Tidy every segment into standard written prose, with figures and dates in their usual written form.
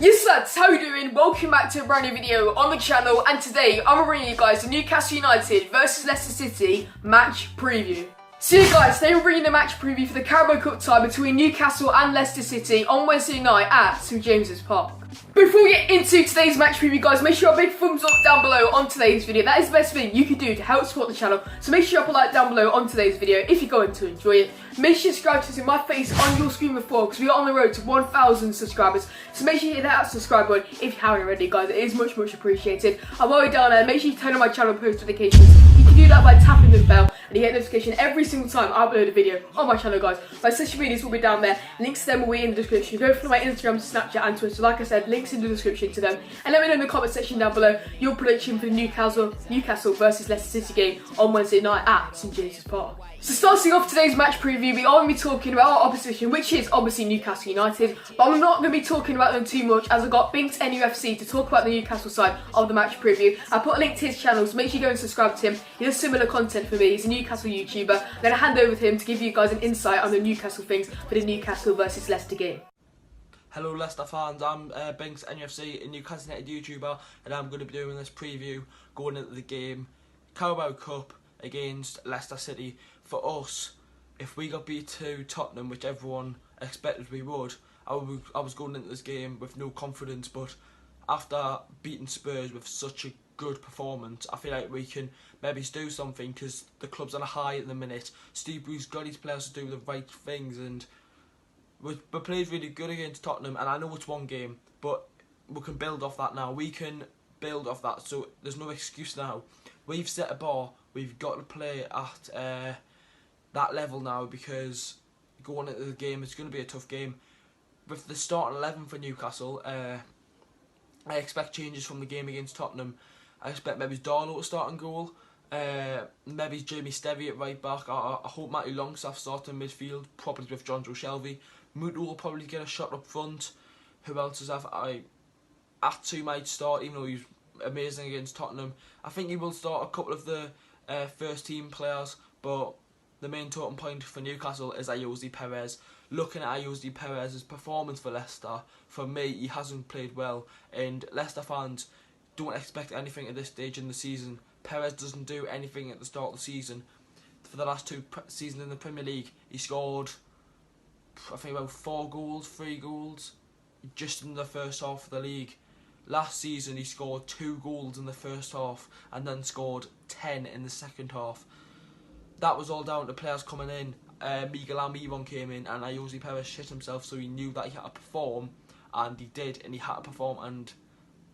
Yes lads, how you doing? Welcome back to a brand new video on the channel, and today I'm bringing you guys the Newcastle United versus Leicester City match preview. So yeah guys, today we're bringing the match preview for the Carabao Cup tie between Newcastle and Leicester City on Wednesday night at St James's Park. Before we get into today's match preview guys, make sure you have a big thumbs up down below on today's video. That is the best thing you can do to help support the channel, so make sure you have a like down below on today's video if you're going to enjoy it. Make sure you subscribe to see my face on your screen before, because we are on the road to 1,000 subscribers, so make sure you hit that subscribe button if you haven't already guys, it is much appreciated. And while you're down there, make sure you turn on my channel post notifications. You can do that by tapping the bell and you get notification every single time I upload a video on my channel guys. My social medias will be down there, links to them will be in the description. Go follow my Instagram, Snapchat and Twitter, like I said, links in the description to them. And let me know in the comment section down below your prediction for the Newcastle versus Leicester City game on Wednesday night at St James's Park. So starting off today's match preview, we are going to be talking about our opposition, which is obviously Newcastle United, but I'm not going to be talking about them too much as I've got Binksnufc NUFC to talk about the Newcastle side of the match preview. I put a link to his channel, so make sure you go and subscribe to him. He does similar content for me. He's a Newcastle YouTuber. I'm going to hand over to him to give you guys an insight on the Newcastle things for the Newcastle versus Leicester game. Hello Leicester fans, I'm Binksnufc NUFC, a Newcastle United YouTuber, and I'm going to be doing this preview going into the game Carabao Cup against Leicester City. For us, if we got beat to Tottenham, which everyone expected we would, I was going into this game with no confidence, but after beating Spurs with such a good performance, I feel like we can maybe do something, because the club's on a high at the minute. Steve Bruce's got his players to do the right things, and we played really good against Tottenham, and I know it's one game, but we can build off that now. We can build off that, so there's no excuse now. We've set a bar, we've got to play at that level now, because going into the game, it's going to be a tough game. With the starting 11 for Newcastle, I expect changes from the game against Tottenham. I expect maybe Darlow to start in goal, maybe Jamie Stevie at right back. I hope Matty Longstaff starts in midfield, probably with John Joe Shelby. Mutu will probably get a shot up front. Who else is that? Atsu might start, even though he's amazing against Tottenham. I think he will start a couple of the first team players, but the main talking point for Newcastle is Ayoze Perez. Looking at Ayoze Perez's performance for Leicester, for me, he hasn't played well, and Leicester fans don't expect anything at this stage in the season. Perez doesn't do anything at the start of the season. For the last two seasons in the Premier League, he scored, I think, about 3 goals, just in the first half of the league. Last season, he scored 2 goals in the first half, and then scored 10 in the second half. That was all down to players coming in. Miguel Almiron came in, and Ayoze Perez shit himself, so he knew that he had to perform, and he did, and he had to perform, and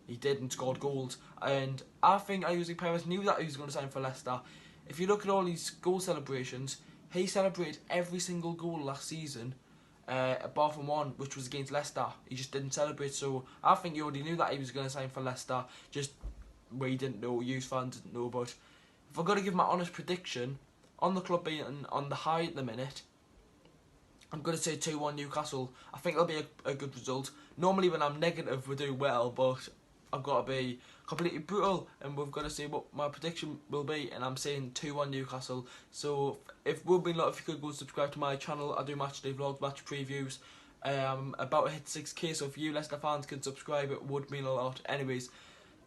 he did, and scored goals. And I think Ayoze Perez knew that he was going to sign for Leicester. If you look at all these goal celebrations, he celebrated every single goal last season, apart from one, which was against Leicester. He just didn't celebrate, so I think he already knew that he was going to sign for Leicester, just we didn't know, you fans didn't know. But if I've got to give my honest prediction, on the club being on the high at the minute, I'm going to say 2-1 Newcastle. I think it'll be a good result. Normally when I'm negative we do well, but I've got to be completely brutal, and we've got to see what my prediction will be, and I'm saying 2-1 Newcastle. So if you could go subscribe to my channel, I do matchday vlogs, match previews. About to hit 6k, so if you Leicester fans can subscribe, it would mean a lot. Anyways,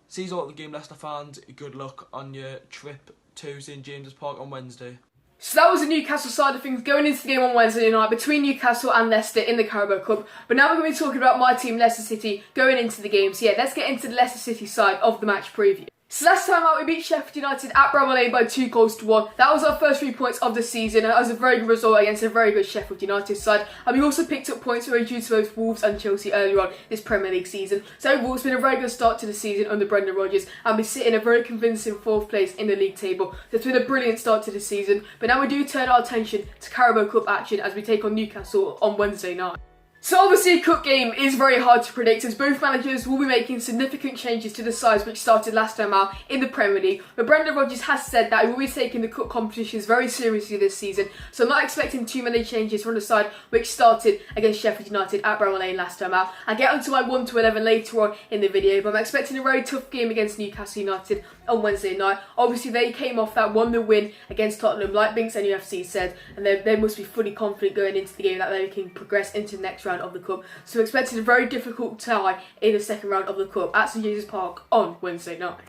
see you all at the game, Leicester fans. Good luck on your trip to St James's Park on Wednesday. So that was the Newcastle side of things going into the game on Wednesday night between Newcastle and Leicester in the Carabao Cup. But now we're going to be talking about my team, Leicester City, going into the game. So yeah, let's get into the Leicester City side of the match preview. So last time out we beat Sheffield United at Bramall Lane by 2-1. That was our first 3 points of the season, and that was a very good result against a very good Sheffield United side. And we also picked up points due to both Wolves and Chelsea earlier on this Premier League season. So overall it's been a very good start to the season under Brendan Rodgers, and we sit in a very convincing 4th place in the league table. So it's been a brilliant start to the season, but now we do turn our attention to Carabao Cup action as we take on Newcastle on Wednesday night. So obviously a cup game is very hard to predict, as both managers will be making significant changes to the sides which started last time out in the Premier League. But Brendan Rodgers has said that he will be taking the cup competitions very seriously this season, so I'm not expecting too many changes from the side which started against Sheffield United at Bramall Lane last time out. I'll get onto my 1-11 later on in the video, but I'm expecting a very tough game against Newcastle United on Wednesday night. Obviously they came off that 1-0 win against Tottenham, like Binksnufc NUFC said, and they must be fully confident going into the game that they can progress into the next round round of the Cup. So we're expecting a very difficult tie in the second round of the Cup at St James's Park on Wednesday night.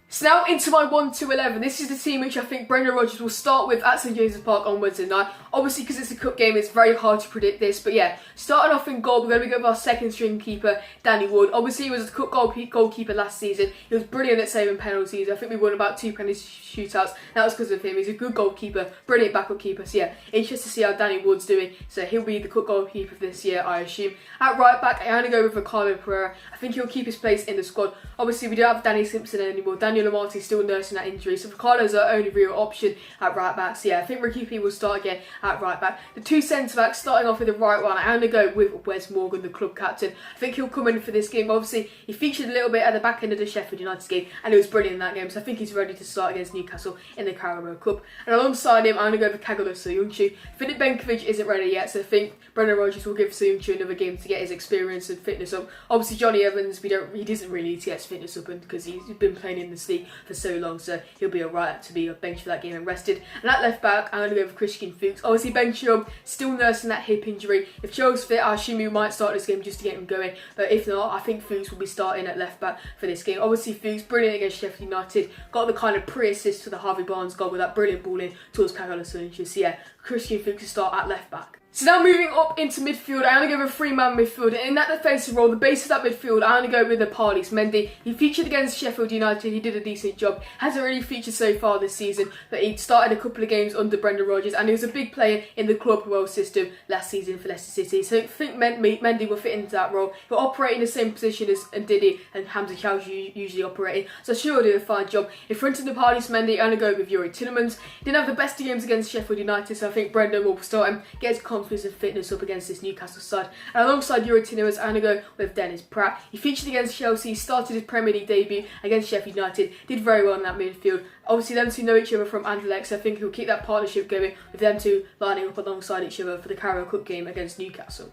So now into my 1-11. This is the team which I think Brendan Rodgers will start with at St James's Park on Wednesday night. Obviously, because it's a cup game, it's very hard to predict this. But yeah, starting off in goal, we're going to go with our second string keeper, Danny Wood. Obviously, he was a cup goalkeeper last season. He was brilliant at saving penalties. I think we won about 2 penalty shootouts. That was because of him. He's a good goalkeeper, brilliant backup keeper. So yeah, interested to see how Danny Wood's doing. So he'll be the cup goalkeeper this year, I assume. At right back, I'm going to go with Ricardo Pereira. I think he'll keep his place in the squad. Obviously, we don't have Danny Simpson anymore. Daniel Amarty's still nursing that injury, so Ricardo's our only real option at right back. So yeah, I think Ricky P will start again at right back. The 2 centre backs, starting off with the right one, I'm going to go with Wes Morgan, the club captain. I think he'll come in for this game. Obviously, he featured a little bit at the back end of the Sheffield United game, and he was brilliant in that game, so I think he's ready to start against Newcastle in the Carabao Cup. And alongside him, I'm going to go with Kagalos Soyuncu. Filip Benkovic isn't ready yet, so I think Brendan Rodgers will give Soyuncu another game to get his experience and fitness up. Obviously, Johnny Evans, he doesn't really need to get his fitness up because he's been playing in this league for so long, so he'll be alright to be benched for that game and rested. And at left back, I'm going to go with Christian Fuchs. Obviously, Ben Chilwell still nursing that hip injury. If Chilwell's fit, I assume he might start this game just to get him going. But if not, I think Fuchs will be starting at left back for this game. Obviously, Fuchs, brilliant against Sheffield United. Got the kind of pre-assist to the Harvey Barnes goal with that brilliant ball in towards Kagalos Soyuncu. So yeah, Christian Fuchs to start at left back. So now moving up into midfield, I'm going to go with a 3-man midfield. And in that defensive role, the base of that midfield, I'm going to go with the Parlis Mendy. He featured against Sheffield United, he did a decent job. Hasn't really featured so far this season, but he started a couple of games under Brendan Rodgers, and he was a big player in the Club World system last season for Leicester City. So I think Mendy will fit into that role. He'll operate in the same position as Ndidi and Hamza Chowdhury usually operating, so sure he'll do a fine job. In front of the Parlis Mendy, I'm going to go with Yuri Tillemans. He didn't have the best of games against Sheffield United, so I think Brendan will start him, get his confidence and fitness up against this Newcastle side. And alongside Yuri Tillemans, I'm going to go with Dennis Pratt. He featured against Chelsea, started his Premier League debut against Sheffield United, did very well in that midfield. Obviously, them two know each other from Anderlecht, so I think he'll keep that partnership going with them two lining up alongside each other for the Carabao Cup game against Newcastle.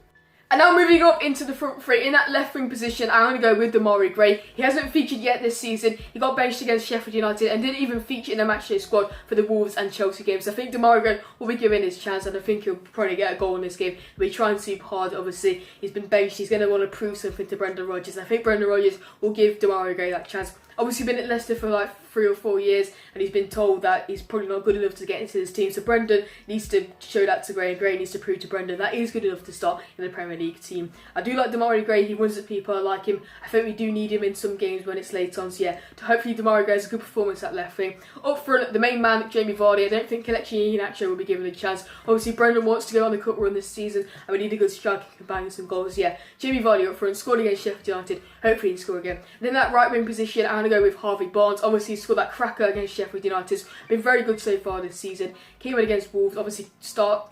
And now moving up into the front three, in that left wing position, I'm going to go with Demarai Gray. He hasn't featured yet this season. He got benched against Sheffield United and didn't even feature in the matchday squad for the Wolves and Chelsea games. So I think Demarai Gray will be given his chance, and I think he'll probably get a goal in this game. He'll be trying super hard. Obviously, he's been benched. He's going to want to prove something to Brendan Rodgers. I think Brendan Rodgers will give Demarai Gray that chance. Obviously been at Leicester for like 3 or 4 years, and he's been told that he's probably not good enough to get into this team. So Brendan needs to show that to Gray, and Gray needs to prove to Brendan that he's good enough to start in the Premier League team. I do like Demarai Gray. He runs at people. I like him. I think we do need him in some games when it's late on. So yeah, hopefully Demarai Gray has a good performance at left wing. Up front, the main man, Jamie Vardy. I don't think Kelechi Iheanacho will be given a chance. Obviously Brendan wants to go on the cup run this season, and we need a good striker who can bang some goals. Yeah, Jamie Vardy up front, scored against Sheffield United. Hopefully he can score again. And in that right wing position, I'm going to go with Harvey Barnes. Obviously, he scored that cracker against Sheffield United. Been very good so far this season. Came in against Wolves. Obviously,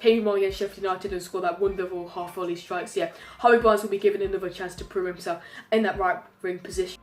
came on against Sheffield United and scored that wonderful half volley strikes. Yeah, Harvey Barnes will be given another chance to prove himself in that right wing position.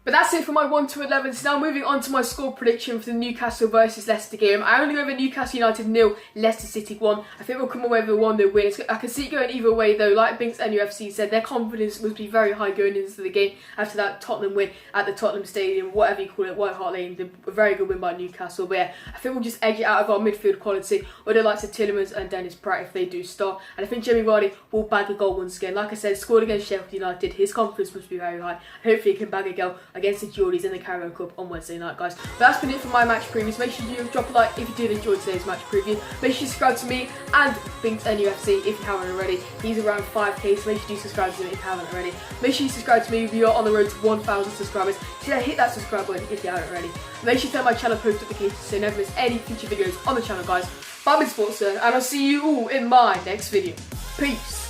But that's it for my 1-11. So now moving on to my score prediction for the Newcastle versus Leicester game. I only go with Newcastle United 0, Leicester City 1. I think we'll come away with a 1-0 win. I can see it going either way though. Like Binks and NUFC said, their confidence must be very high going into the game after that Tottenham win at the Tottenham Stadium, whatever you call it, White Hart Lane. A very good win by Newcastle. But yeah, I think we'll just edge it out of our midfield quality with the likes of Tillemans and Dennis Pratt if they do start. And I think Jamie Vardy will bag a goal once again. Like I said, scored against Sheffield United. His confidence must be very high. Hopefully he can bag a goal against the Geordies in the Carabao Cup on Wednesday night, guys. But that's been it for my match previews. Make sure you drop a like if you did enjoy today's match preview. Make sure you subscribe to me and Binks NUFC if you haven't already. He's around 5k, so make sure you subscribe to him if you haven't already. Make sure you subscribe to me if you're on the road to 1,000 subscribers. So yeah, hit that subscribe button if you haven't already. Make sure you turn my channel post notifications so you never miss any future videos on the channel, guys. I'm SPORTSA, and I'll see you all in my next video. Peace.